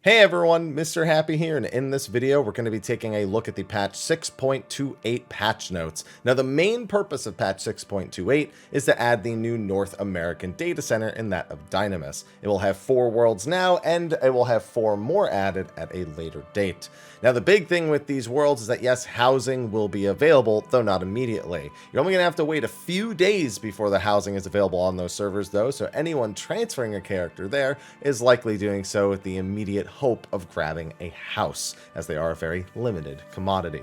Hey everyone, Mr. Happy here, and in this video we're going to be taking a look at the patch 6.28 patch notes. Now the main purpose of patch 6.28 is to add the new North American data center in that of Dynamis. It will have 4 worlds now, and it will have 4 more added at a later date. Now the big thing with these worlds is that yes, housing will be available, though not immediately. You're only going to have to wait a few days before the housing is available on those servers though, so anyone transferring a character there is likely doing so with the immediate hope of grabbing a house, as they are a very limited commodity.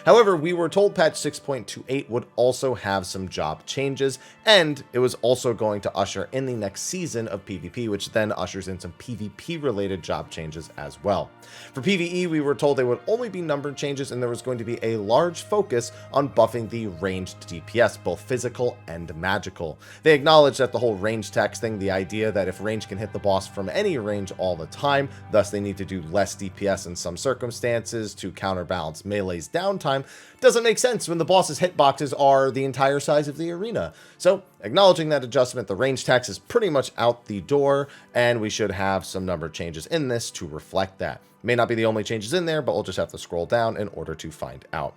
However, we were told patch 6.28 would also have some job changes, and it was also going to usher in the next season of PvP, which then ushers in some PvP related job changes as well. For PvE, we were told they would only be numbered changes, and there was going to be a large focus on buffing the ranged DPS, both physical and magical. They acknowledged that the whole range tax thing, the idea that if range can hit the boss from any range all the time, thus they need to do less DPS in some circumstances to counterbalance melee's downtime, doesn't make sense when the boss's hitboxes are the entire size of the arena. So, acknowledging that adjustment, the range tax is pretty much out the door, and we should have some number changes in this to reflect that. May not be the only changes in there, but we'll just have to scroll down in order to find out.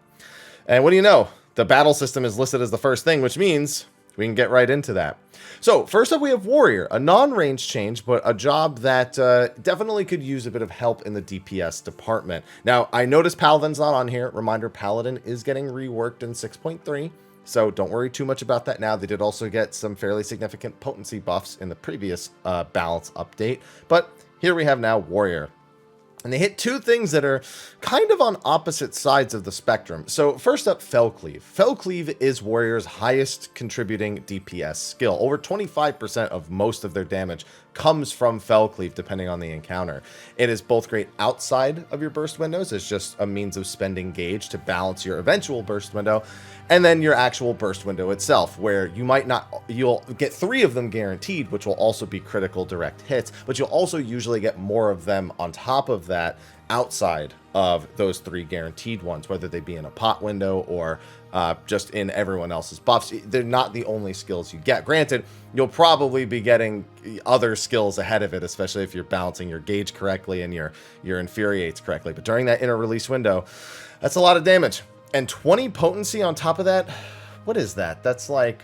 And what do you know? The battle system is listed as the first thing, which means we can get right into that. So first up, we have Warrior, a non-range change, but a job that definitely could use a bit of help in the DPS department. Now, I noticed Paladin's not on here. Reminder, Paladin is getting reworked in 6.3, so don't worry too much about that now. They did also get some fairly significant potency buffs in the previous balance update, but here we have now Warrior. And they hit two things that are kind of on opposite sides of the spectrum. So first up, Fellcleave. Fellcleave is Warrior's highest contributing DPS skill. Over 25% of most of their damage comes from Fellcleave, depending on the encounter. It is both great outside of your burst windows as just a means of spending gauge to balance your eventual burst window, and then your actual burst window itself, where you might not, you'll get 3 of them guaranteed, which will also be critical direct hits, but you'll also usually get more of them on top of that outside of those 3 guaranteed ones, whether they be in a pot window or just in everyone else's buffs. They're not the only skills you get. Granted, you'll probably be getting other skills ahead of it, especially if you're balancing your gauge correctly and your infuriates correctly. But during that inner release window, that's a lot of damage. And 20 potency on top of that, what is that? That's like,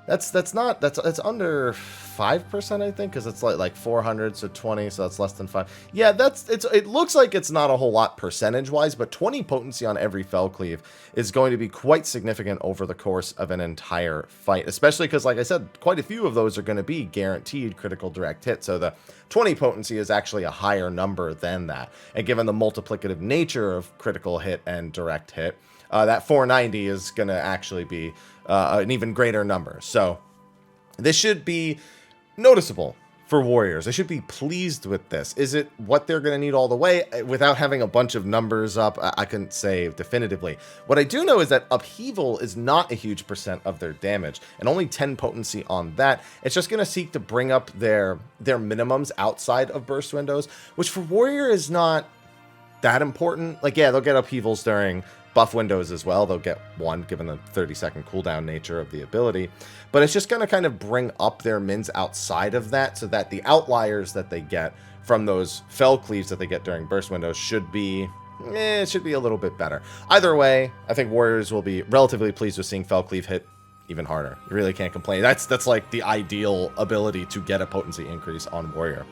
that's under 5%, I think, because it's like 400, so 20, so that's less than 5. Yeah, it looks like it's not a whole lot percentage wise, but 20 potency on every Fellcleave is going to be quite significant over the course of an entire fight, especially because, like I said, quite a few of those are going to be guaranteed critical direct hit, so the 20 potency is actually a higher number than that. And given the multiplicative nature of critical hit and direct hit, that 490 is going to actually be an even greater number. So this should be noticeable for Warriors. They should be pleased with this. Is it what they're going to need all the way? Without having a bunch of numbers up, I couldn't say definitively. What I do know is that Upheaval is not a huge percent of their damage, and only 10 potency on that. It's just going to seek to bring up their minimums outside of burst windows, which for Warrior is not that important. Like, yeah, they'll get Upheavals during buff windows as well. They'll get 1 given the 30-second cooldown nature of the ability, but it's just going to kind of bring up their mins outside of that, so that the outliers that they get from those Fellcleaves that they get during burst windows should be it should be a little bit better. Either way, I think Warriors will be relatively pleased with seeing Fellcleave hit even harder. You really can't complain. That's like the ideal ability to get a potency increase on Warrior.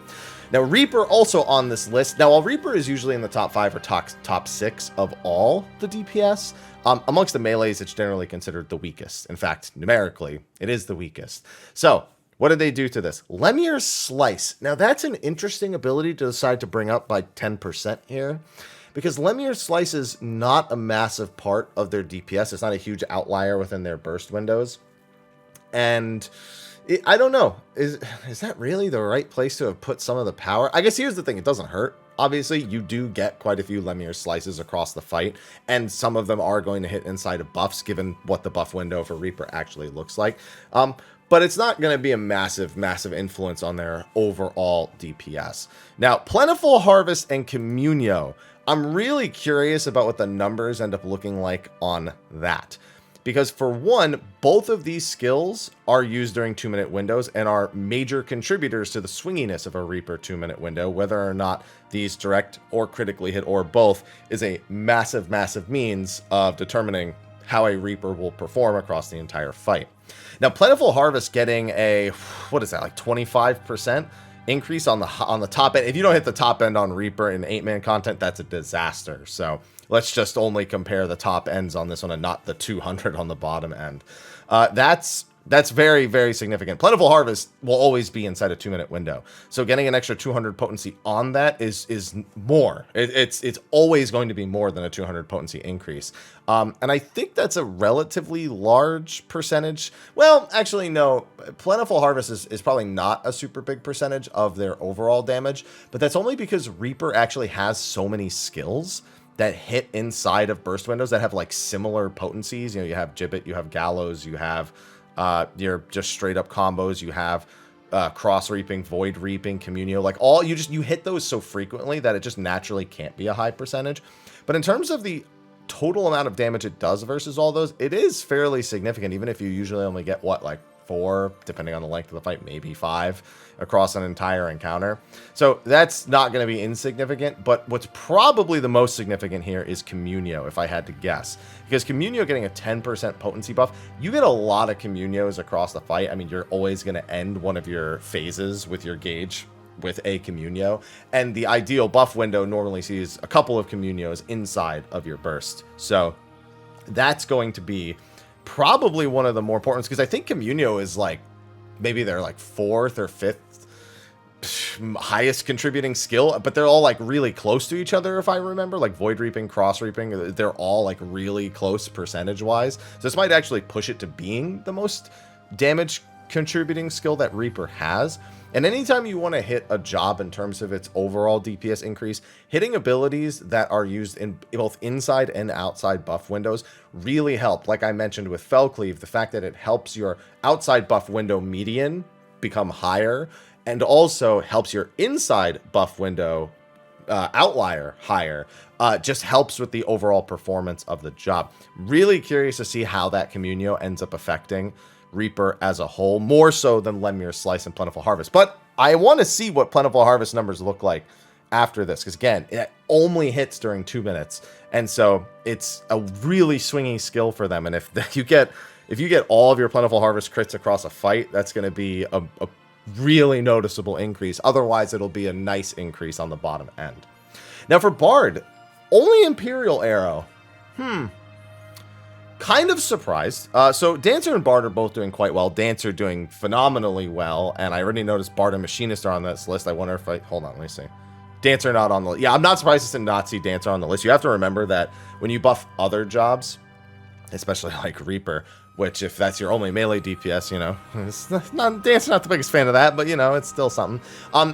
Now, Reaper also on this list. Now, while Reaper is usually in the top 5 or top 6 of all the DPS, amongst the melees, it's generally considered the weakest. In fact, numerically, it is the weakest. So, what did they do to this? Lemir's Slice. Now, that's an interesting ability to decide to bring up by 10% here, because Lemir's Slice is not a massive part of their DPS. It's not a huge outlier within their burst windows. And I don't know. Is that really the right place to have put some of the power? I guess here's the thing. It doesn't hurt. Obviously, you do get quite a few Lemire slices across the fight, and some of them are going to hit inside of buffs, given what the buff window for Reaper actually looks like. But it's not going to be a massive influence on their overall DPS. Now, Plentiful Harvest and Communio. I'm really curious about what the numbers end up looking like on that. because for one, both of these skills are used during 2-minute windows and are major contributors to the swinginess of a Reaper 2-minute window. Whether or not these direct or critically hit or both is a massive, massive means of determining how a Reaper will perform across the entire fight. Now, Plentiful Harvest getting a, what is that, like 25% increase on the top end. If you don't hit the top end on Reaper in 8-man content, that's a disaster. So let's just only compare the top ends on this one and not the 200 on the bottom end. That's very, very significant. Plentiful Harvest will always be inside a 2-minute window. So getting an extra 200 potency on that is more. It's always going to be more than a 200 potency increase. And I think that's a relatively large percentage. Well, actually, no. Plentiful Harvest is probably not a super big percentage of their overall damage. But that's only because Reaper actually has so many skills that hit inside of burst windows that have like similar potencies. You know, you have Gibbet, you have Gallows, you have your just straight up combos, you have cross reaping, void reaping, communio, like all you hit those so frequently that it just naturally can't be a high percentage. But in terms of the total amount of damage it does versus all those, it is fairly significant, even if you usually only get what, like 4, depending on the length of the fight, maybe 5 across an entire encounter. So that's not going to be insignificant, but what's probably the most significant here is Communio, if I had to guess. Because Communio getting a 10% potency buff, you get a lot of Communios across the fight. I mean, you're always going to end one of your phases with your gauge with a Communio, and the ideal buff window normally sees a couple of Communios inside of your burst. So that's going to be probably one of the more important, because I think Communio is like maybe they're like 4th or 5th highest contributing skill, but they're all like really close to each other, if I remember. Like void reaping, cross reaping, they're all like really close percentage wise. So this might actually push it to being the most damage contributing skill that Reaper has. And anytime you want to hit a job in terms of its overall DPS increase, hitting abilities that are used in both inside and outside buff windows really help. Like I mentioned with Fellcleave, the fact that it helps your outside buff window median become higher, and also helps your inside buff window outlier higher, just helps with the overall performance of the job. Really curious to see how that Communio ends up affecting Reaper as a whole, more so than Lemur's Slice and Plentiful Harvest. But I want to see what Plentiful Harvest numbers look like after this, because again, it only hits during 2 minutes, and so it's a really swingy skill for them. And if you get all of your Plentiful Harvest crits across a fight, that's going to be a really noticeable increase. Otherwise, it'll be a nice increase on the bottom end. Now for Bard, only Imperial Arrow. Kind of surprised. So Dancer and Bard are both doing quite well. Dancer doing phenomenally well, and I already noticed Bard and Machinist are on this list. I wonder if hold on, let me see. Dancer not on the list. Yeah, I'm not surprised to not see Dancer on the list. You have to remember that when you buff other jobs, especially like Reaper, which if that's your only melee DPS, you know, it's not, Dancer's not the biggest fan of that, but you know, it's still something.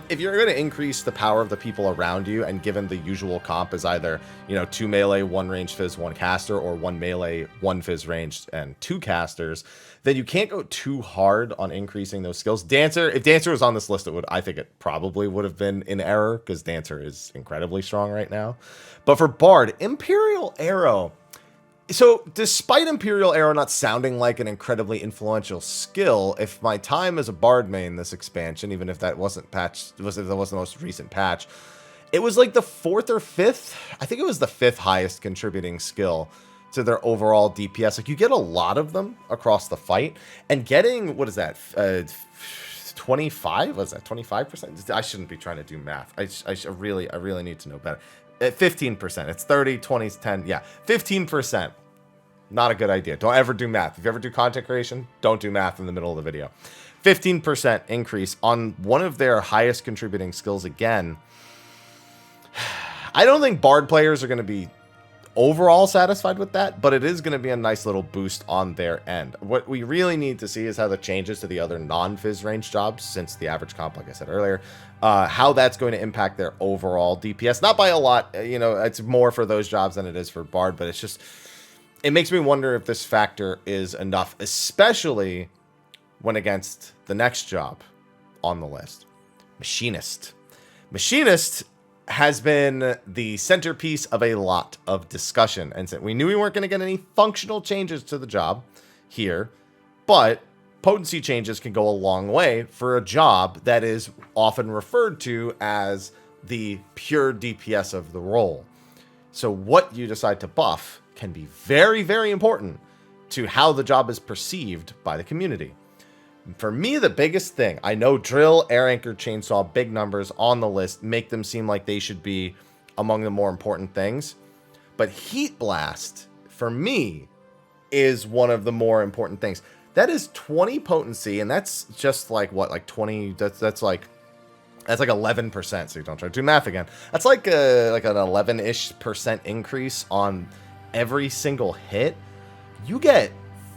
If you're going to increase the power of the people around you, and given the usual comp is either, you know, 2 melee, 1 ranged fizz, 1 caster, or 1 melee, 1 fizz ranged, and 2 casters, then you can't go too hard on increasing those skills. Dancer, if Dancer was on this list, I think it probably would have been in error, because Dancer is incredibly strong right now. But for Bard, Imperial Arrow. So, despite Imperial Arrow not sounding like an incredibly influential skill, if my time as a Bard main this expansion, even if that wasn't patched, if that was the most recent patch, it was like the 4th or 5th, I think it was the 5th highest contributing skill to their overall DPS. Like, you get a lot of them across the fight, and getting, what is that, 25? Was that 25%? I shouldn't be trying to do math. I really need to know better. 15%. It's 30, 20, 10. Yeah, 15%. Not a good idea. Don't ever do math. If you ever do content creation, don't do math in the middle of the video. 15% increase on one of their highest contributing skills again. I don't think Bard players are going to be overall satisfied with that, but it is going to be a nice little boost on their end. What we really need to see is how the changes to the other non-fizz range jobs, since the average comp, like I said earlier, how that's going to impact their overall DPS. Not by a lot, you know, it's more for those jobs than it is for Bard, but it's just, it makes me wonder if this factor is enough, especially when against the next job on the list, Machinist. Machinist has been the centerpiece of a lot of discussion. And so we knew we weren't going to get any functional changes to the job here, but potency changes can go a long way for a job that is often referred to as the pure DPS of the role. So what you decide to buff can be very, very important to how the job is perceived by the community. For me, the biggest thing, I know drill, air anchor, chainsaw, big numbers on the list, make them seem like they should be among the more important things. But heat blast, for me, is one of the more important things. That is 20 potency, and that's just like what, like 20, that's like 11%, so you don't try to do math again. That's like an 11-ish% increase on every single hit. You get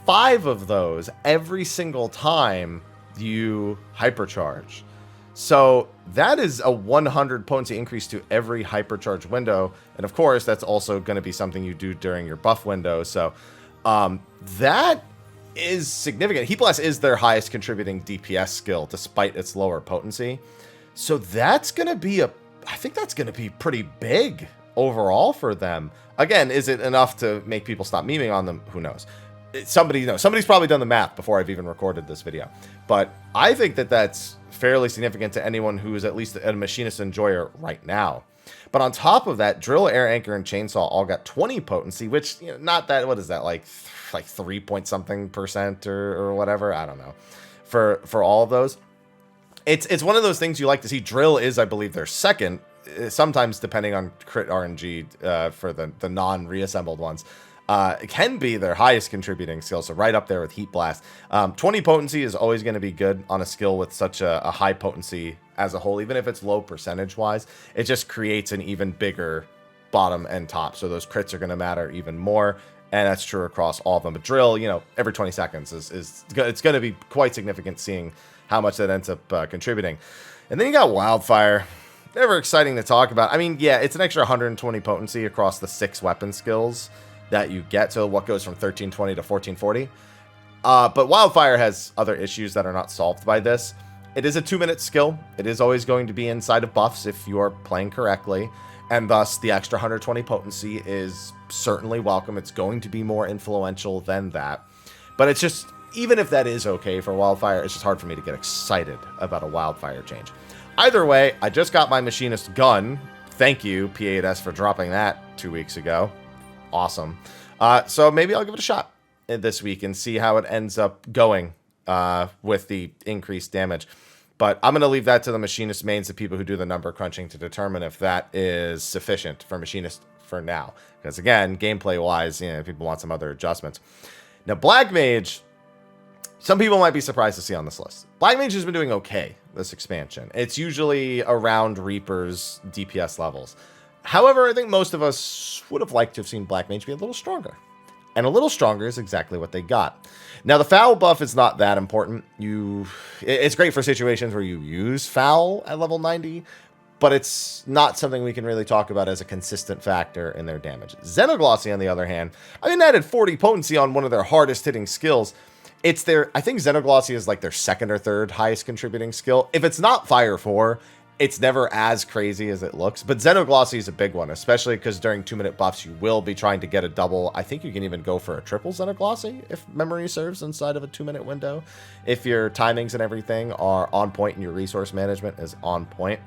5 of those every single time you hypercharge. So that is a 100 potency increase to every hypercharge window. And of course, that's also going to be something you do during your buff window. So that is significant. Heat Blast is their highest contributing DPS skill, despite its lower potency. So that's going to be I think that's going to be pretty big overall for them. Again, is it enough to make people stop memeing on them? Who knows? Somebody's probably done the math before I've even recorded this video. But I think that that's fairly significant to anyone who is at least a Machinist enjoyer right now. But on top of that, drill, air anchor, and chainsaw all got 20 potency, which, not that, what is that, like 3 point something percent or whatever? I don't know. For all of those. It's one of those things you like to see. Drill is, I believe, their second, sometimes depending on crit RNG for the non-reassembled ones. It can be their highest contributing skill, so right up there with Heat Blast. 20 potency is always going to be good on a skill with such a high potency as a whole, even if it's low percentage-wise. It just creates an even bigger bottom and top, so those crits are going to matter even more, and that's true across all of them. But drill, every 20 seconds it's going to be quite significant seeing how much that ends up contributing. And then you got Wildfire. Never exciting to talk about. I mean, yeah, it's an extra 120 potency across the 6 weapon skills that you get, so what goes from 1320 to 1440. But Wildfire has other issues that are not solved by this. It is a 2-minute skill. It is always going to be inside of buffs if you are playing correctly, and thus the extra 120 potency is certainly welcome. It's going to be more influential than that. But it's just, even if that is okay for Wildfire, it's just hard for me to get excited about a Wildfire change. Either way, I just got my Machinist gun. Thank you, P8S, for dropping that 2 weeks ago. Awesome. So maybe I'll give it a shot this week and see how it ends up going with the increased damage. But I'm going to leave that to the Machinist mains, the people who do the number crunching, to determine if that is sufficient for Machinist for now. Because again, gameplay-wise, people want some other adjustments. Now, Black Mage, some people might be surprised to see on this list. Black Mage has been doing okay this expansion. It's usually around Reaper's DPS levels. However, I think most of us would have liked to have seen Black Mage be a little stronger. And a little stronger is exactly what they got. Now, the foul buff is not that important. It's great for situations where you use foul at level 90, but it's not something we can really talk about as a consistent factor in their damage. Xenoglossy, on the other hand, added 40 potency on one of their hardest hitting skills. I think Xenoglossy is like their second or third highest contributing skill. If it's not Fire 4, it's never as crazy as it looks, but Xenoglossy is a big one, especially because during 2-minute buffs, you will be trying to get a double. I think you can even go for a triple Xenoglossy, if memory serves, inside of a 2-minute window, if your timings and everything are on point and your resource management is on point.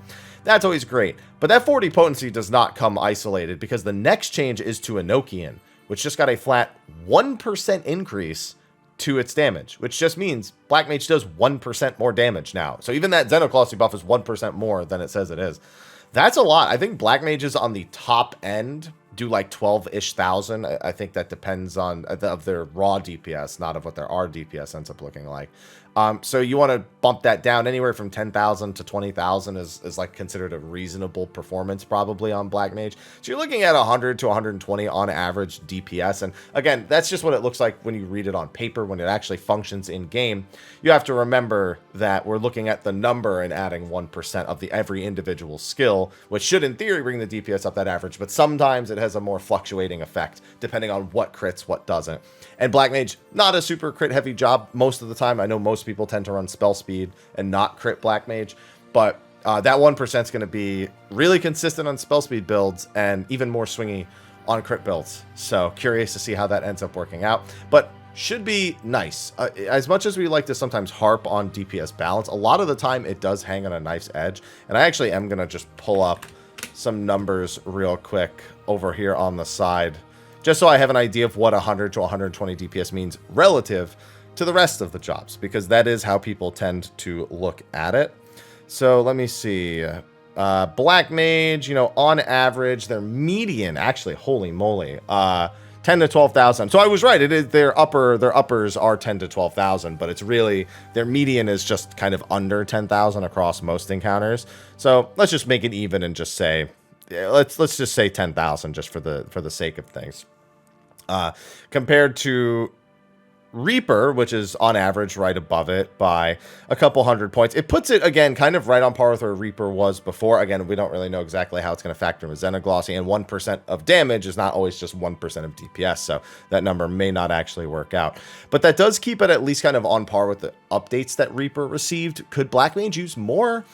That's always great, but that 40 potency does not come isolated, because the next change is to Enochian, which just got a flat 1% increase to its damage, which just means Black Mage does 1% more damage now. So even that Xenoglossy buff is 1% more than it says it is. That's a lot. I think Black Mages on the top end do like 12-ish thousand. I think that depends on of their raw DPS, not of what their R DPS ends up looking like. So you want to bump that down anywhere from 10,000 to 20,000 is like considered a reasonable performance probably on Black Mage. So you're looking at 100 to 120 on average DPS. And again, that's just what it looks like when you read it on paper. When it actually functions in game, you have to remember that we're looking at the number and adding 1% of every individual skill, which should in theory bring the DPS up that average. But sometimes it has a more fluctuating effect depending on what crits, what doesn't. And Black Mage, not a super crit heavy job most of the time. I know most people tend to run spell speed and not crit Black Mage, but That 1% is going to be really consistent on spell speed builds and even more swingy on crit builds. So curious to see how that ends up working out. But should be nice. As much as we like to sometimes harp on DPS balance, a lot of the time it does hang on a knife's edge. And I actually am going to just pull up some numbers real quick over here on the side, just so I have an idea of what 100 to 120 DPS means relative to the rest of the jobs, because that is how people tend to look at it. So let me see. Black Mage, you know, on average, their median, actually, holy moly, 10 to 12,000. So I was right. It is their uppers are 10 to 12,000, but it's really their median is just kind of under 10,000 across most encounters. So let's just make it even and just say, let's just say 10,000 just for the sake of things. Compared to Reaper, which is on average right above it by a couple hundred points. It puts it, again, kind of right on par with where Reaper was before. Again, we don't really know exactly how it's going to factor in with Xenoglossy, and 1% of damage is not always just 1% of DPS, so that number may not actually work out. But that does keep it at least kind of on par with the updates that Reaper received. Could Black Mage use more?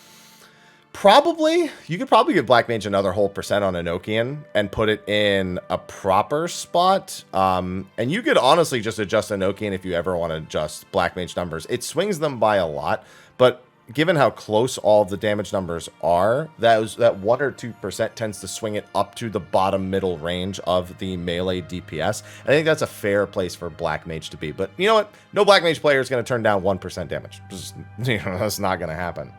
Probably. You could probably give Black Mage another whole percent on Enochian and put it in a proper spot. And you could honestly just adjust Enochian if you ever want to adjust Black Mage numbers. It swings them by a lot, but given how close all of the damage numbers are, that 1 or 2% tends to swing it up to the bottom middle range of the melee DPS. I think that's a fair place for Black Mage to be. But you know what? No Black Mage player is going to turn down 1% damage. Just, that's not going to happen.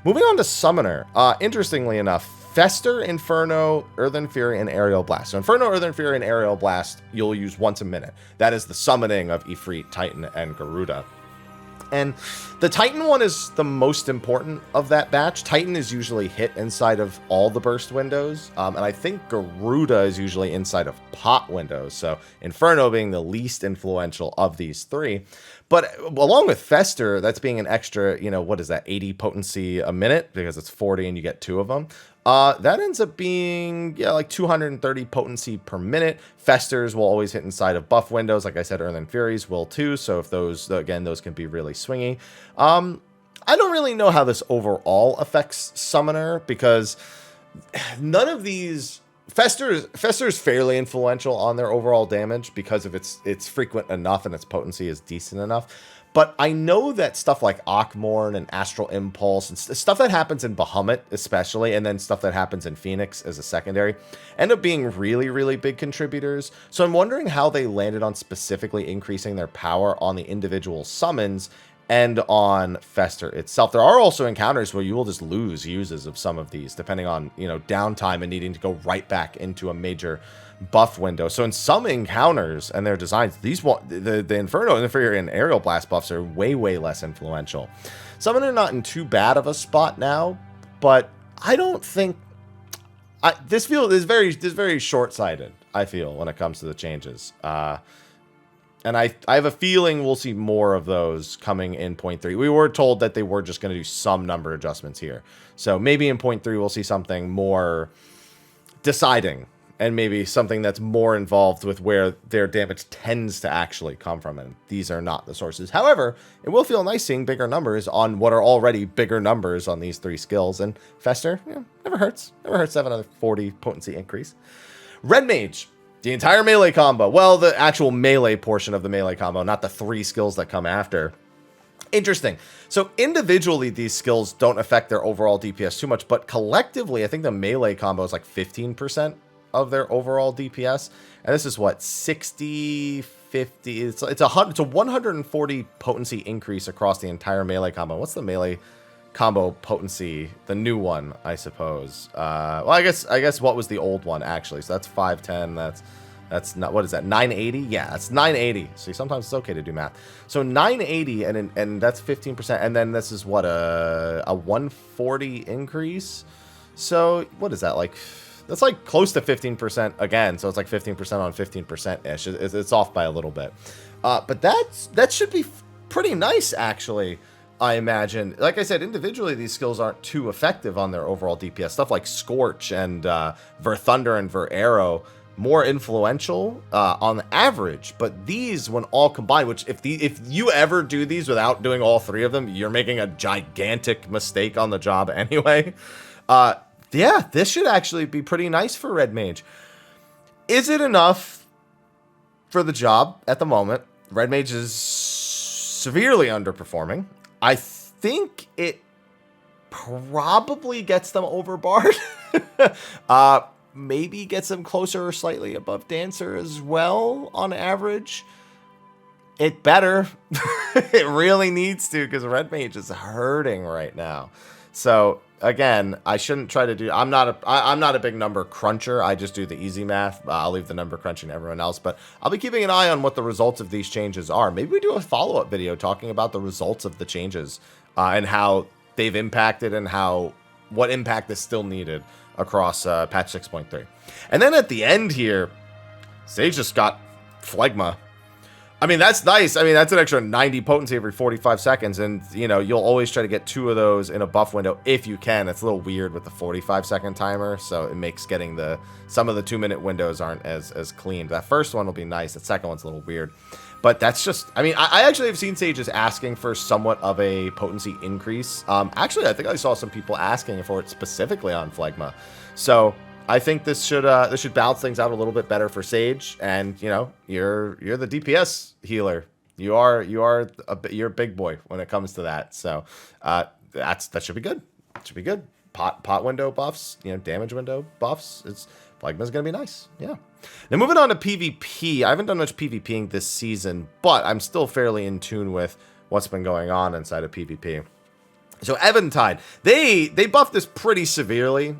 Moving on to Summoner, interestingly enough, Fester, Inferno, Earthen Fury, and Aerial Blast. So Inferno, Earthen Fury, and Aerial Blast you'll use once a minute. That is the summoning of Ifrit, Titan, and Garuda. And the Titan one is the most important of that batch. Titan is usually hit inside of all the burst windows, and I think Garuda is usually inside of pot windows, so Inferno being the least influential of these three. But along with Fester, that's being an extra, you know, what is that, 80 potency a minute, because it's 40 and you get 2 of them. That ends up being, yeah, like 230 potency per minute. Festers will always hit inside of buff windows. Like I said, Earthen Furies will too. So if those, again, those can be really swingy. I don't really know how this overall affects Summoner, because none of these... Fester's fairly influential on their overall damage because of its frequent enough and its potency is decent enough. But I know that stuff like Akmorn and Astral Impulse and stuff that happens in Bahamut especially, and then stuff that happens in Phoenix as a secondary, end up being really, really big contributors. So I'm wondering how they landed on specifically increasing their power on the individual summons and on Fester itself. There are also encounters where you will just lose uses of some of these, depending on, you know, downtime and needing to go right back into a major buff window. So in some encounters and their designs, these the Inferno and Aerial Blast buffs are way, way less influential. Summoner not in too bad of a spot now, but I don't think this is very short-sighted, I feel, when it comes to the changes. And I have a feeling we'll see more of those coming in 0.3. We were told that they were just going to do some number adjustments here. So maybe in 0.3 we'll see something more deciding, and maybe something that's more involved with where their damage tends to actually come from. And these are not the sources. However, it will feel nice seeing bigger numbers on what are already bigger numbers on these 3 skills. And Fester, never hurts. Never hurts to have another 40 potency increase. Red Mage. The entire melee combo. Well, the actual melee portion of the melee combo, not the 3 skills that come after. Interesting. So individually, these skills don't affect their overall DPS too much, but collectively, I think the melee combo is like 15% of their overall DPS. And this is what, 60, 50, it's a 140 potency increase across the entire melee combo. What's the melee combo potency? The new one, I suppose. Well, I guess what was the old one actually? So that's 510. That's not, what is that, 980? Yeah, that's 980. See, sometimes it's okay to do math. So 980, and that's 15%, and then this is what, a 140 increase. So what is that, like? That's like close to 15% again. So it's like 15% on 15% ish. It's off by a little bit, but that should be pretty nice actually. I imagine. Like I said, individually, these skills aren't too effective on their overall DPS. Stuff like Scorch and Ver Thunder and Ver Arrow more influential on average, but these, when all combined, which if you ever do these without doing all three of them, you're making a gigantic mistake on the job anyway. Yeah, this should actually be pretty nice for Red Mage. Is it enough for the job at the moment? Red Mage is severely underperforming. I think it probably gets them over Bard. Maybe gets them closer or slightly above Dancer as well on average. It better. It really needs to, because Red Mage is hurting right now. So again, I shouldn't try to do. I'm not a big number cruncher. I just do the easy math. I'll leave the number crunching to everyone else. But I'll be keeping an eye on what the results of these changes are. Maybe we do a follow-up video talking about the results of the changes and how they've impacted and what impact is still needed across patch 6.3. And then at the end here, Sage just got Phlegma. I mean, that's nice. I mean, that's an extra 90 potency every 45 seconds. And, you know, you'll always try to get 2 of those in a buff window if you can. It's a little weird with the 45-second timer. So it makes getting some of the 2-minute windows aren't as clean. That first one will be nice. The second one's a little weird. But that's just, I mean, I actually have seen Sages asking for somewhat of a potency increase. Actually, I think I saw some people asking for it specifically on Phlegma. So I think this should balance things out a little bit better for Sage. And, you know, you're the DPS healer. You're a big boy when it comes to that. So that should be good. It should be good. Pot window buffs, you know, damage window buffs. Phlegma's gonna be nice. Yeah. Now moving on to PvP. I haven't done much PvPing this season, but I'm still fairly in tune with what's been going on inside of PvP. So Eventide, they buffed this pretty severely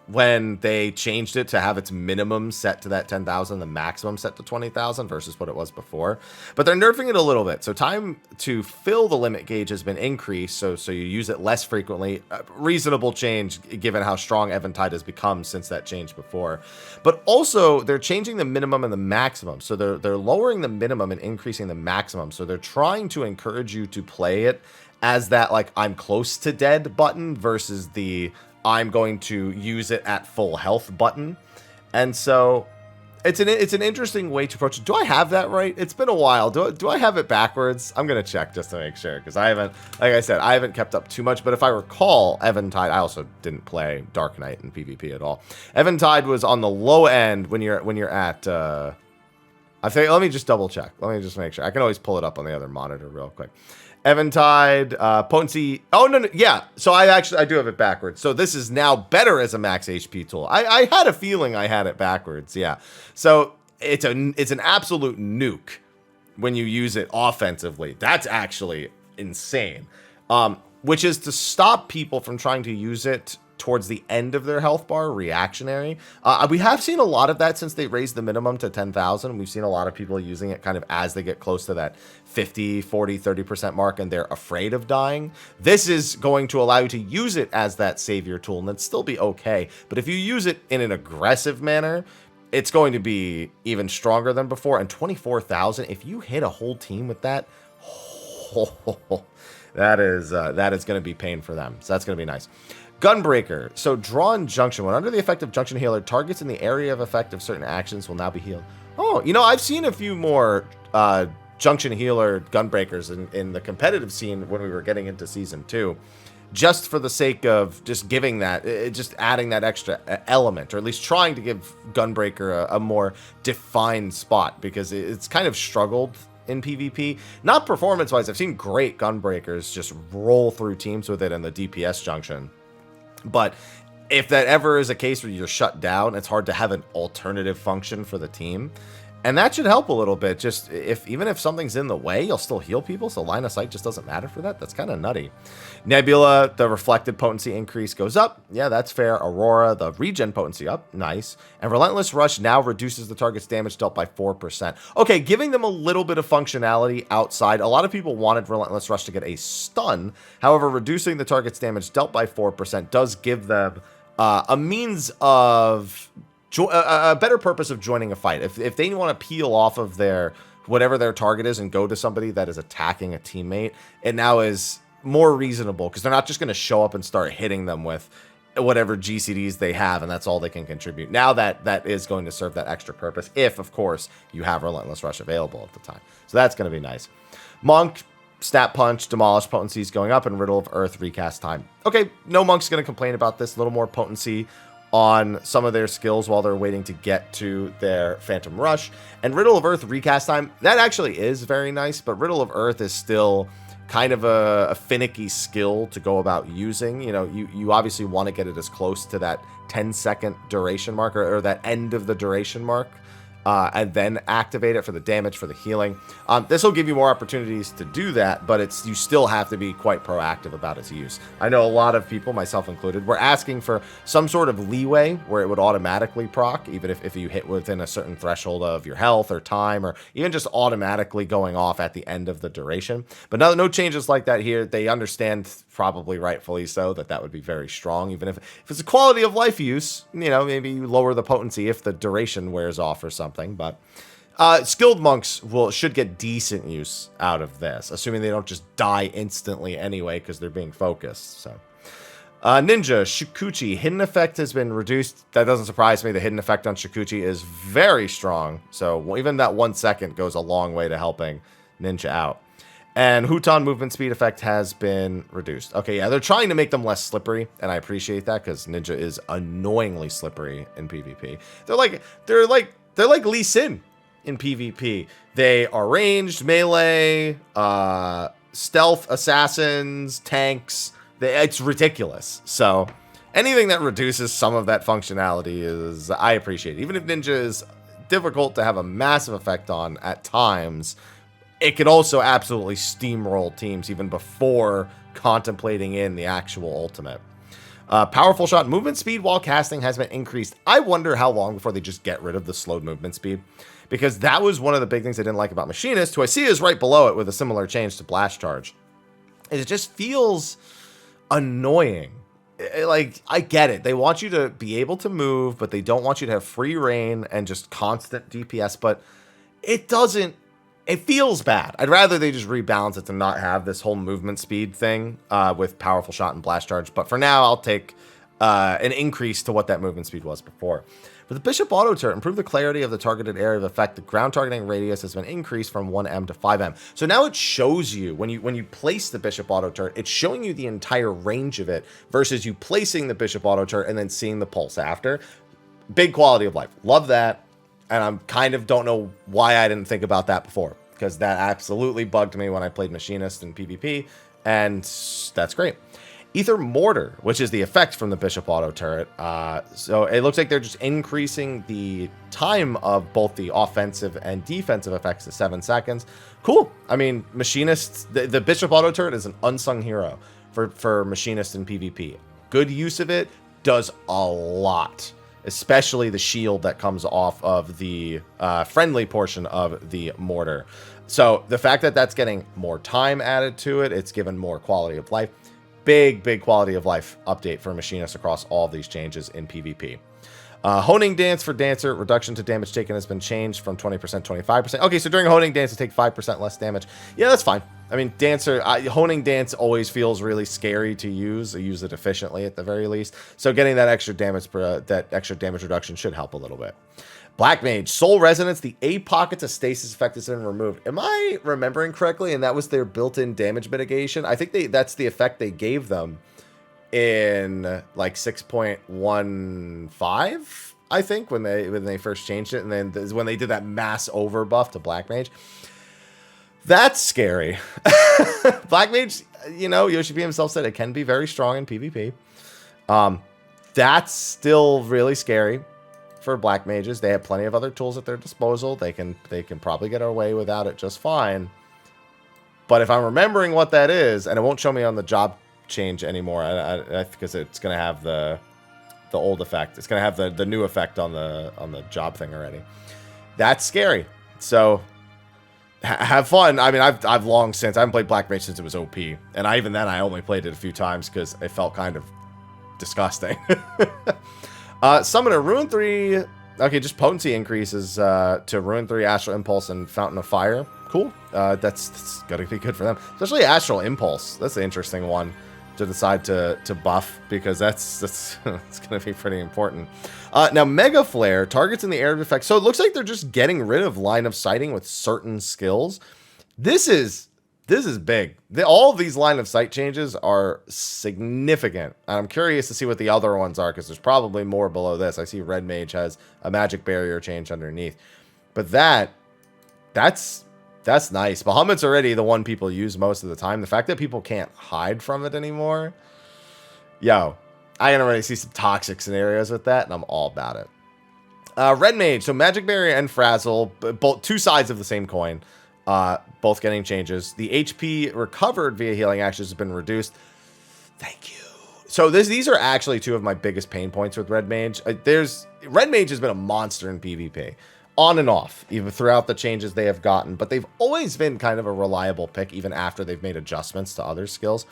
when they changed it to have its minimum set to that 10,000, the maximum set to 20,000 versus what it was before. But they're nerfing it a little bit. So time to fill the limit gauge has been increased, so you use it less frequently. A reasonable change given how strong Eventide has become since that change before. But also, they're changing the minimum and the maximum. So they're lowering the minimum and increasing the maximum. So they're trying to encourage you to play it as that, like, I'm close to dead button versus the I'm going to use it at full health button. And so it's an interesting way to approach it. Do I have that right? It's been a while. Do I have it backwards? I'm going to check just to make sure, because I haven't, like I said, I haven't kept up too much. But if I recall, Eventide, I also didn't play Dark Knight in PvP at all. Eventide was on the low end when you're at I think, let me just double check. Let me just make sure. I can always pull it up on the other monitor real quick. Eventide, potency. Oh, no, yeah. So I do have it backwards. So this is now better as a max HP tool. I had a feeling I had it backwards. Yeah. So it's an absolute nuke when you use it offensively. That's actually insane. Which is to stop people from trying to use it towards the end of their health bar, reactionary. We have seen a lot of that since they raised the minimum to 10,000. We've seen a lot of people using it kind of as they get close to that 50, 40, 30% mark and they're afraid of dying. This is going to allow you to use it as that savior tool and it'd still be okay. But if you use it in an aggressive manner, it's going to be even stronger than before. And 24,000, if you hit a whole team with that, that is going to be pain for them. So that's going to be nice. Gunbreaker. So Drawn Junction. When under the effect of Junction Healer, targets in the area of effect of certain actions will now be healed. Oh, you know, I've seen a few more Junction Healer Gunbreakers in the competitive scene when we were getting into Season 2. Just for the sake of just giving that, just adding that extra element, or at least trying to give Gunbreaker a more defined spot, because it's kind of struggled in PvP. Not performance-wise. I've seen great Gunbreakers just roll through teams with it in the DPS junction. But if that ever is a case where you're shut down, it's hard to have an alternative function for the team. And that should help a little bit. Just even if something's in the way, you'll still heal people. So line of sight just doesn't matter for that. That's kind of nutty. Nebula, the reflected potency increase goes up. Yeah, that's fair. Aurora, the regen potency up. Nice. And Relentless Rush now reduces the target's damage dealt by 4%. Okay, giving them a little bit of functionality outside. A lot of people wanted Relentless Rush to get a stun. However, reducing the target's damage dealt by 4% does give them a means of a better purpose of joining a fight. If they want to peel off of their whatever their target is and go to somebody that is attacking a teammate, it now is more reasonable because they're not just going to show up and start hitting them with whatever GCDs they have, and that's all they can contribute. Now that is going to serve that extra purpose, if, of course, you have Relentless Rush available at the time. So that's going to be nice. Monk, Snap Punch, Demolish potencies going up, and Riddle of Earth recast time. Okay, no Monk's going to complain about this. A little more potency on some of their skills while they're waiting to get to their Phantom Rush. And Riddle of Earth recast time, that actually is very nice, but Riddle of Earth is still kind of a finicky skill to go about using. You know, you obviously want to get it as close to that 10-second duration mark, or that end of the duration mark, and then activate it for the damage, for the healing. This will give you more opportunities to do that, but you still have to be quite proactive about its use. I know a lot of people, myself included, were asking for some sort of leeway where it would automatically proc, even if you hit within a certain threshold of your health or time, or even just automatically going off at the end of the duration. But no changes like that here. They understand, probably rightfully so, that would be very strong. Even if it's a quality of life use, you know, maybe you lower the potency if the duration wears off or something. But skilled monks should get decent use out of this, assuming they don't just die instantly anyway because they're being focused. So Ninja Shikuchi, hidden effect has been reduced. That doesn't surprise me. The hidden effect on Shikuchi is very strong, so even that 1 second goes a long way to helping Ninja out. And Huton movement speed effect has been reduced. Okay, yeah, they're trying to make them less slippery, and I appreciate that, because Ninja is annoyingly slippery in PvP. They're like Lee Sin in PvP. They are ranged, melee, stealth, assassins, tanks. It's ridiculous. So anything that reduces some of that functionality I appreciate. Even if Ninja is difficult to have a massive effect on at times, it could also absolutely steamroll teams even before contemplating in the actual ultimate. Powerful shot movement speed while casting has been increased. I wonder how long before they just get rid of the slowed movement speed, because that was one of the big things I didn't like about Machinist, who I see is right below it with a similar change to Blast Charge. It just feels annoying. Like, I get it. They want you to be able to move, but they don't want you to have free reign and just constant DPS, but it doesn't. It feels bad. I'd rather they just rebalance it to not have this whole movement speed thing with Powerful Shot and Blast Charge. But for now, I'll take an increase to what that movement speed was before. For the Bishop Auto Turret, improve the clarity of the targeted area of effect. The ground targeting radius has been increased from 1M to 5M. So now it shows you, when you place the Bishop Auto Turret, it's showing you the entire range of it versus you placing the Bishop Auto Turret and then seeing the pulse after. Big quality of life. Love that. And I'm kind of don't know why I didn't think about that before, because that absolutely bugged me when I played Machinist in PvP, and that's great. Ether Mortar, which is the effect from the Bishop Auto Turret. So it looks like they're just increasing the time of both the offensive and defensive effects to 7 seconds. Cool. I mean, Machinist, the Bishop Auto Turret is an unsung hero for Machinist in PvP. Good use of it, does a lot. Especially the shield that comes off of the friendly portion of the mortar. So the fact that that's getting more time added to it, it's given more quality of life. Big quality of life update for Machinist across all of these changes in PvP. Honing Dance for Dancer, reduction to damage taken has been changed from 20% to 25%. Okay, so during Honing Dance, you take 5% less damage. Yeah, that's fine. I mean, Honing Dance always feels really scary to use. I use it efficiently at the very least. So getting that extra damage reduction should help a little bit. Black Mage, Soul Resonance, the A pockets of stasis effect has been removed. Am I remembering correctly? And that was their built-in damage mitigation. I think that's the effect they gave them in like 6.15, I think, when they first changed it, and then when they did that mass over buff to Black Mage. That's scary. Black Mage, you know, Yoshi P himself said it can be very strong in PvP. That's still really scary for Black Mages. They have plenty of other tools at their disposal. They can probably get away without it just fine. But if I'm remembering what that is, and it won't show me on the job change anymore, because it's going to have the old effect. It's going to have the new effect on the job thing already. That's scary. So have fun. I mean, I haven't played Black Mage since it was OP, and even then I only played it a few times because it felt kind of disgusting. Summoner Ruin 3. Okay, just potency increases to Ruin 3, Astral Impulse, and Fountain of Fire. Cool. That's gotta be good for them, especially Astral Impulse. That's the interesting one. to decide to buff, because that's it's going to be pretty important. Now, Mega Flare targets in the area of effect. So it looks like they're just getting rid of line of sighting with certain skills. This is big. All of these line of sight changes are significant. I'm curious to see what the other ones are, because there's probably more below this. I see Red Mage has a magic barrier change underneath, but that's nice. Bahamut's already the one people use most of the time. The fact that people can't hide from it anymore, yo, I can already see some toxic scenarios with that, and I'm all about it. Red Mage, so magic barrier and frazzle, both two sides of the same coin. Both getting changes. The HP recovered via healing actions has been reduced. Thank you. So these are actually two of my biggest pain points with Red Mage. Red Mage has been a monster in PvP, on and off, even throughout the changes they have gotten, but they've always been kind of a reliable pick, even after they've made adjustments to other skills.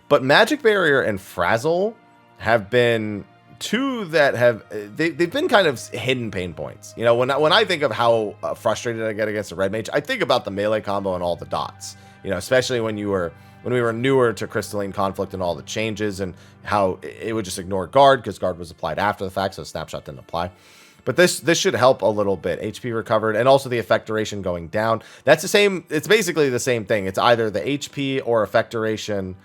But Magic Barrier and Frazzle have been two that have they've been kind of hidden pain points. You know, when I think of how frustrated I get against a Red Mage, I think about the melee combo and all the dots. You know, especially when we were newer to Crystalline Conflict and all the changes, and how it would just ignore guard, because guard was applied after the fact, so snapshot didn't apply. But this should help a little bit. HP recovered, and also the effect duration going down. That's the same. It's basically the same thing. It's either the HP or effect duration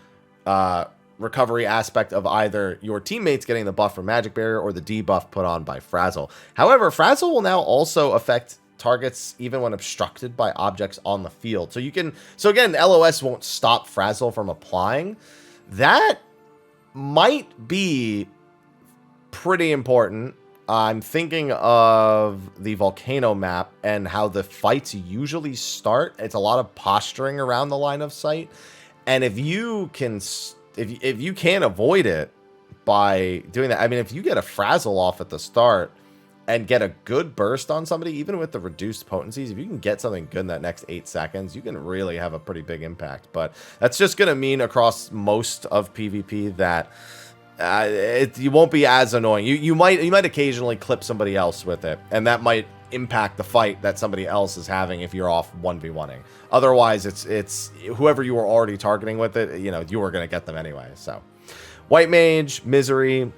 recovery aspect of either your teammates getting the buff from Magic Barrier or the debuff put on by Frazzle. However, Frazzle will now also affect targets even when obstructed by objects on the field. So again, LOS won't stop Frazzle from applying. That might be pretty important. I'm thinking of the Volcano map and how the fights usually start. It's a lot of posturing around the line of sight. And if you can avoid it by doing that, I mean, if you get a Frazzle off at the start and get a good burst on somebody, even with the reduced potencies, if you can get something good in that next 8 seconds, you can really have a pretty big impact. But that's just going to mean across most of PvP that you won't be as annoying. You might occasionally clip somebody else with it, and that might impact the fight that somebody else is having if you're off 1v1ing. Otherwise, it's whoever you were already targeting with it, you know, you were going to get them anyway. So White Mage, Misery,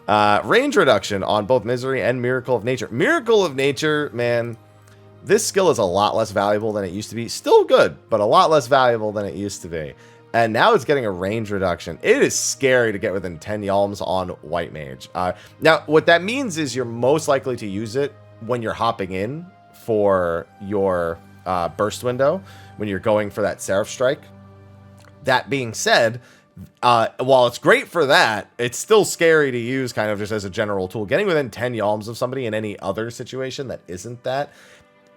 range reduction on both Misery and Miracle of Nature. Miracle of Nature, man, this skill is a lot less valuable than it used to be. Still good, but a lot less valuable than it used to be. And now it's getting a range reduction. It is scary to get within 10 yalms on White Mage. Now, what that means is you're most likely to use it when you're hopping in for your burst window, when you're going for that Seraph Strike. That being said, while it's great for that, it's still scary to use kind of just as a general tool. Getting within 10 yalms of somebody in any other situation that isn't that,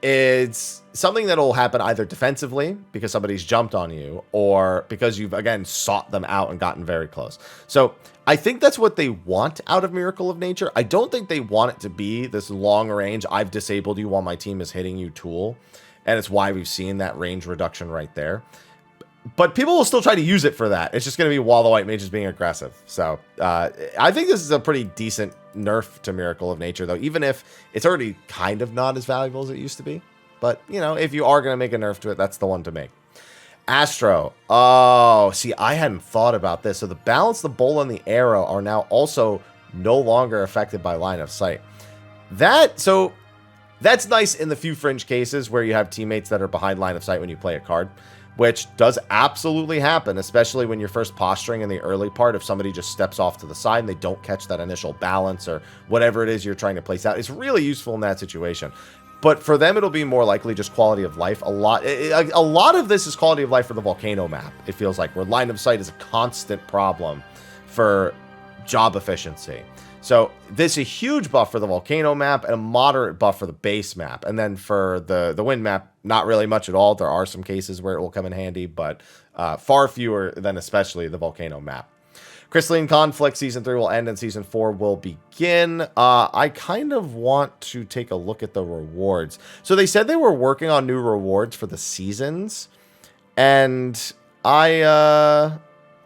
it's something that'll happen either defensively because somebody's jumped on you, or because you've, again, sought them out and gotten very close. So I think that's what they want out of Miracle of Nature. I don't think they want it to be this long range, I've disabled you while my team is hitting you tool. And it's why we've seen that range reduction right there. But people will still try to use it for that. It's just going to be while the White Mage is being aggressive. So I think this is a pretty decent nerf to Miracle of Nature, though, even if it's already kind of not as valuable as it used to be. But, you know, if you are going to make a nerf to it, that's the one to make. Astro. Oh, see, I hadn't thought about this. So the balance, the bowl, and the arrow are now also no longer affected by line of sight. That's nice in the few fringe cases where you have teammates that are behind line of sight when you play a card, which does absolutely happen, especially when you're first posturing in the early part. If somebody just steps off to the side and they don't catch that initial balance or whatever it is you're trying to place out, it's really useful in that situation. But for them, it'll be more likely just quality of life. A lot of this is quality of life for the Volcano map, it feels like, where line of sight is a constant problem for job efficiency. So this is a huge buff for the Volcano map and a moderate buff for the base map. And then for the Wind map, not really much at all. There are some cases where it will come in handy, but far fewer than especially the Volcano map. Crystalline Conflict Season 3 will end and Season 4 will begin. I kind of want to take a look at the rewards. So they said they were working on new rewards for the seasons, and I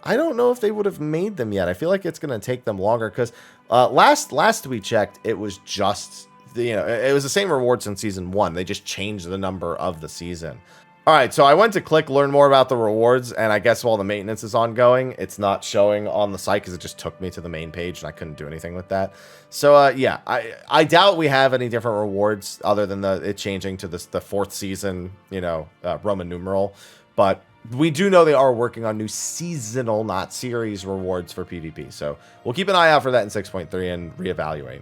don't know if they would have made them yet. I feel like it's going to take them longer because last we checked, it was just, it was the same reward since Season 1. They just changed the number of the season. All right, so I went to click learn more about the rewards, and I guess while the maintenance is ongoing, it's not showing on the site because it just took me to the main page, and I couldn't do anything with that. So, yeah, I doubt we have any different rewards other than it changing to the 4th season, you know, Roman numeral. But we do know they are working on new seasonal, not series, rewards for PvP. So we'll keep an eye out for that in 6.3 and reevaluate.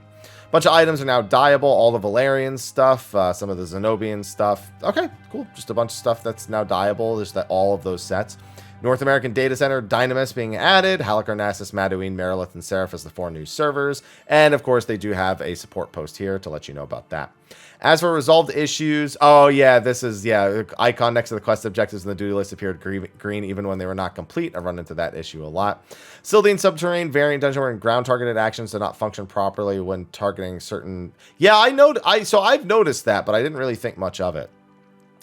Bunch of items are now dyeable, all the Valerian stuff, some of the Zenobian stuff. Okay, cool. Just a bunch of stuff that's now dyeable. There's all of those sets. North American Data Center, Dynamis being added, Halicarnassus, Maduin, Merilith, and Seraph as the 4 new servers. And of course, they do have a support post here to let you know about that. As for resolved issues, oh yeah, this is, yeah, icon next to the quest objectives in the duty list appeared green even when they were not complete. I've run into that issue a lot. Syldian Subterranean variant dungeon wherein ground targeted actions do not function properly when targeting certain... Yeah, so I've noticed that, but I didn't really think much of it.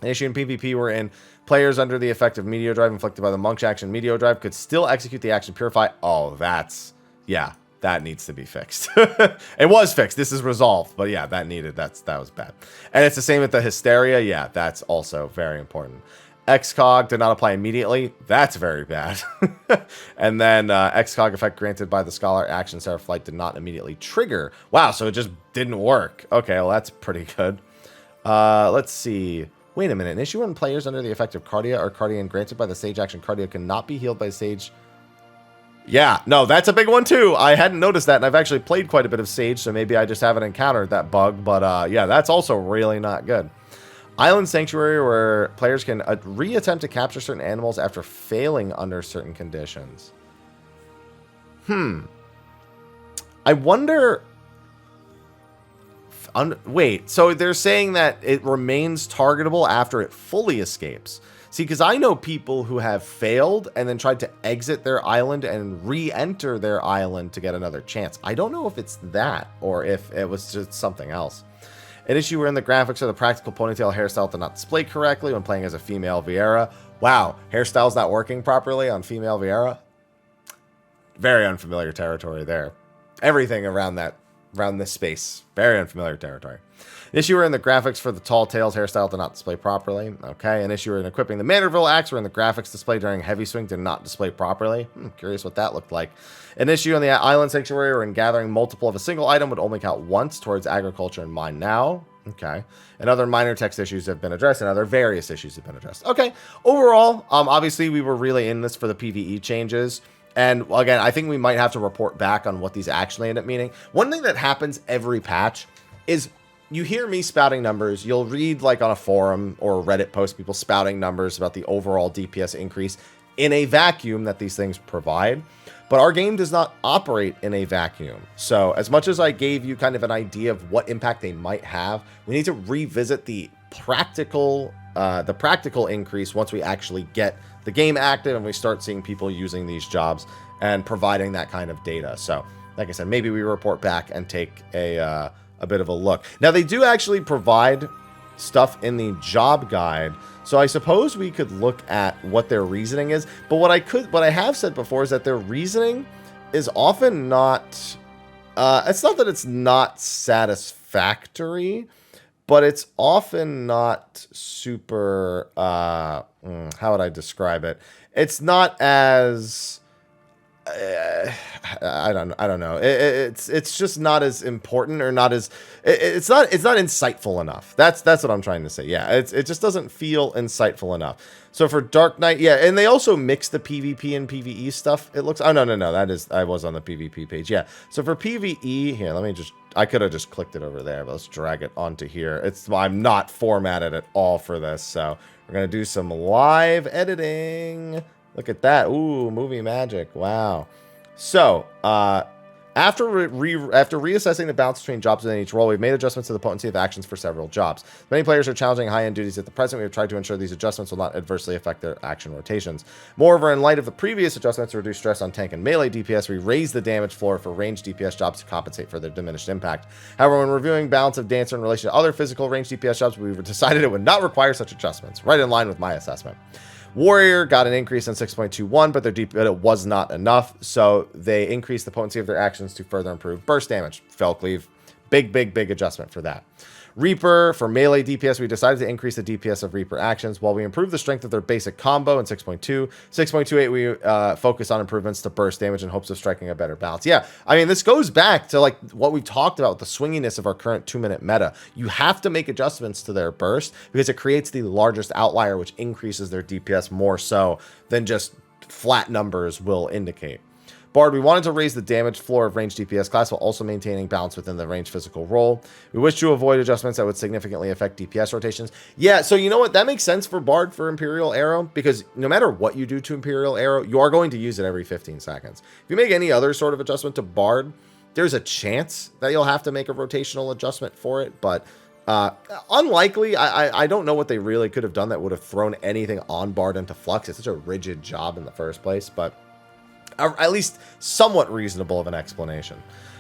An issue in PvP wherein players under the effect of Meteor Drive inflicted by the Monk's action Meteor Drive could still execute the action Purify. Oh, that's... Yeah. That needs to be fixed. It was fixed. This is resolved. But yeah, that was bad. And it's the same with the Hysteria. Yeah, that's also very important. XCOG did not apply immediately. That's very bad. And then XCOG effect granted by the Scholar action Seraph Flight did not immediately trigger. Wow, so it just didn't work. Okay, well, that's pretty good. Let's see. Wait a minute. An issue when players under the effect of Cardia or Cardian granted by the Sage action Cardia cannot be healed by Sage... Yeah, no, that's a big one too. I hadn't noticed that, and I've actually played quite a bit of Sage, so maybe I just haven't encountered that bug. But yeah, that's also really not good. Island Sanctuary, where players can reattempt to capture certain animals after failing under certain conditions. I wonder... Wait, so they're saying that it remains targetable after it fully escapes. See, because I know people who have failed and then tried to exit their island and re-enter their island to get another chance. I don't know if it's that or if it was just something else. An issue wherein the graphics of the practical ponytail hairstyle did not display correctly when playing as a female Viera. Wow, hairstyle's not working properly on female Viera? Very unfamiliar territory there. Everything around this space. Very unfamiliar territory. An issue wherein the graphics for the Tall Tales hairstyle did not display properly. Okay, an issue wherein equipping the Manorville axe wherein the graphics displayed during Heavy Swing did not display properly. Curious what that looked like. An issue on the Island Sanctuary wherein gathering multiple of a single item would only count once towards agriculture and mine now. Okay, and other minor text issues have been addressed, and other various issues have been addressed. Okay, overall, obviously we were really in this for the PvE changes. And again, I think we might have to report back on what these actually end up meaning. One thing that happens every patch is you hear me spouting numbers. You'll read like on a forum or a Reddit post, people spouting numbers about the overall DPS increase in a vacuum that these things provide. But our game does not operate in a vacuum. So as much as I gave you kind of an idea of what impact they might have, we need to revisit the practical increase once we actually get the game active and we start seeing people using these jobs and providing that kind of data. So like I said, maybe we report back and take a bit of a look. Now they do actually provide stuff in the job guide, so I suppose we could look at what their reasoning is. But what I have said before is that their reasoning is often not it's not that it's not satisfactory, but it's often not super how would I describe it? It's not as I don't know. It's just not as important, or not as it's not insightful enough. That's what I'm trying to say. Yeah, it just doesn't feel insightful enough. So for Dark Knight, yeah, and they also mix the PvP and PvE stuff. It looks. Oh no, that is, I was on the PvP page. Yeah. So for PvE, here, let me just. I could have just clicked it over there, but let's drag it onto here. I'm not formatted at all for this, so we're gonna do some live editing. Look at that. Ooh, movie magic. Wow. So, after reassessing the balance between jobs within each role, we've made adjustments to the potency of actions for several jobs. Many players are challenging high-end duties at the present. We have tried to ensure these adjustments will not adversely affect their action rotations. Moreover, in light of the previous adjustments to reduce stress on tank and melee DPS, we raised the damage floor for ranged DPS jobs to compensate for their diminished impact. However, when reviewing balance of Dancer in relation to other physical ranged DPS jobs, we decided it would not require such adjustments, right in line with my assessment. Warrior got an increase on 6.21, but it was not enough, so they increased the potency of their actions to further improve burst damage. Fell Cleave Big adjustment for that. Reaper, for melee DPS, we decided to increase the DPS of Reaper actions while we improved the strength of their basic combo in 6.2. 6.28, we focus on improvements to burst damage in hopes of striking a better balance. Yeah, I mean, this goes back to like what we talked about, the swinginess of our current 2-minute meta. You have to make adjustments to their burst because it creates the largest outlier, which increases their DPS more so than just flat numbers will indicate. Bard, we wanted to raise the damage floor of ranged DPS class while also maintaining balance within the ranged physical role. We wish to avoid adjustments that would significantly affect DPS rotations. Yeah, so you know what? That makes sense for Bard for Imperial Arrow, because no matter what you do to Imperial Arrow, you are going to use it every 15 seconds. If you make any other sort of adjustment to Bard, there's a chance that you'll have to make a rotational adjustment for it, but unlikely. I don't know what they really could have done that would have thrown anything on Bard into flux. It's such a rigid job in the first place, but at least somewhat reasonable of an explanation.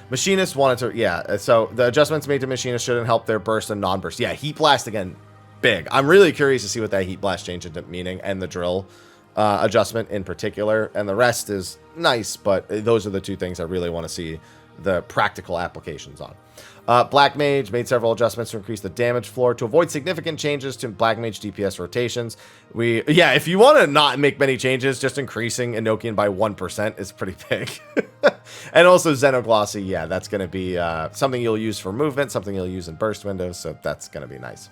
Machinist wanted to, yeah, so the adjustments made to Machinist shouldn't help their burst and non-burst. Yeah, Heat Blast, again, big. I'm really curious to see what that Heat Blast change into meaning, and the drill adjustment in particular, and the rest is nice, but those are the two things I really want to see the practical applications on. Black Mage made several adjustments to increase the damage floor to avoid significant changes to Black Mage DPS rotations. Yeah, if you want to not make many changes, just increasing Enochian by 1% is pretty big. And also Xenoglossy, yeah, that's going to be something you'll use for movement, something you'll use in burst windows, so that's going to be nice.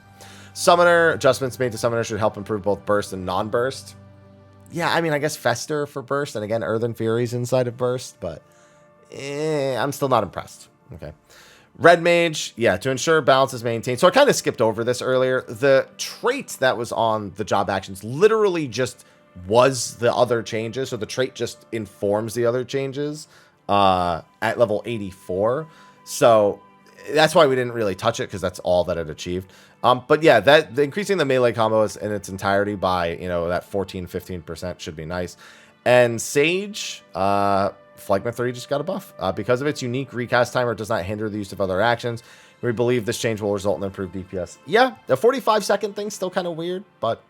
Summoner, adjustments made to Summoner should help improve both burst and non-burst. Yeah, I mean, I guess Fester for burst, and again, Earthen Fury's inside of burst, but I'm still not impressed. Okay. Red Mage, yeah, to ensure balance is maintained. So I kind of skipped over this earlier. The trait that was on the job actions literally just was the other changes. So the trait just informs the other changes at level 84. So that's why we didn't really touch it, because that's all that it achieved. But yeah, increasing the melee combos in its entirety by, you know, that 14-15% should be nice. And Sage, Phlegma 3 just got a buff. Because of its unique recast timer, it does not hinder the use of other actions. We believe this change will result in improved DPS. Yeah, the 45-second thing's still kind of weird, but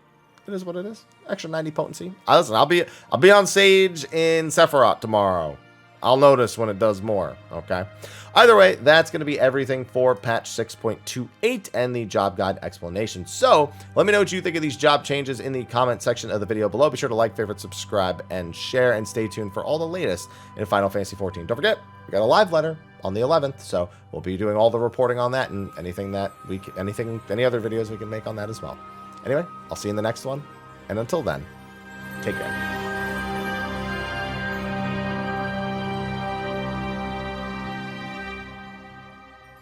it is what it is. Extra 90 potency. Listen, I'll be on Sage in Sephiroth tomorrow. I'll notice when it does more, okay? Either way, that's going to be everything for patch 6.28 and the job guide explanation. So let me know what you think of these job changes in the comment section of the video below. Be sure to like, favorite, subscribe, and share, and stay tuned for all the latest in Final Fantasy XIV. Don't forget, we got a live letter on the 11th, so we'll be doing all the reporting on that and any other videos we can make on that as well. Anyway, I'll see you in the next one, and until then, take care.